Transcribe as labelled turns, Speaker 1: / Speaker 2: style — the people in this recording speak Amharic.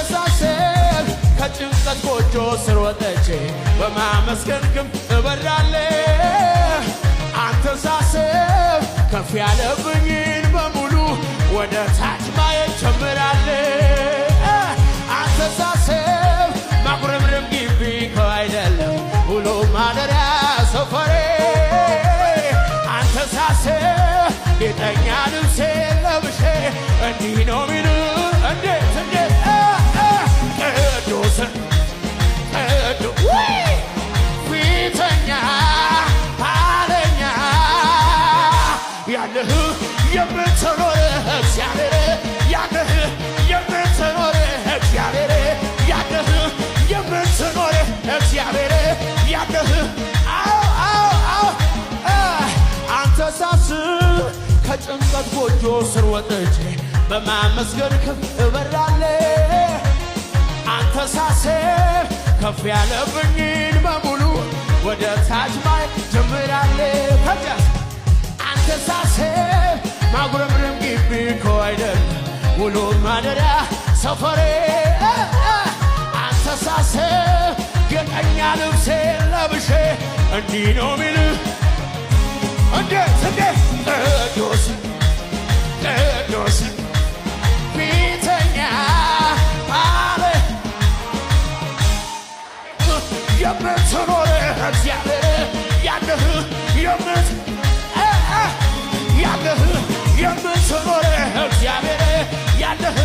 Speaker 1: ሳስብ ከጭንቀት ጎጆ ስር ወጥቼ በማመስገን ክንፍ እበራለሁ አንተ ሳስብ ከፍ ያለብኝን በሙሉ ወደ ታች ማየት ጀምራለሁ አንተ ሳስብ ማጉረምረም ግቢ ከው አይደለም ውሎ ማደሪያ ሰፈሬ አንተ ሳስብ ጌጠኛ ልብሴ ለብሼ እንዲህ ነው ሚሉ እንዴት ቅዱስ ፊተኛ ኋለኛ ያለህ የምትኖር እግዚአብሔር ያለህ የምትኖር እግዚአብሔር ያለህ የምትኖር እግዚአብሔር ያለህ አንተ ሳስብ ከጭንቀት ጎጆ ስር ወጥቼ በማመስገን ከፍ እበራለሁ አንተ ሳስብ ከፍ ያለብኝን በሙሉ ወደ ታች ማየት ጀምራለሁ ከዚያስ አንተ ሳስብ ማጉረምረም ግቢ ከው አይደለም ውሎ ማደሪያ ሰፈሬ አንተ ሳስብ ጌጠኛ ልብሴ ለብሼ እንዲህ ነው ሚልህ እንዴት ቅዱስ ቅዱስ ፊተኛ አለ የምትኖር እግዚአብሔር ያለህ ያለህ የምትኖር እግዚአብሔር ያለህ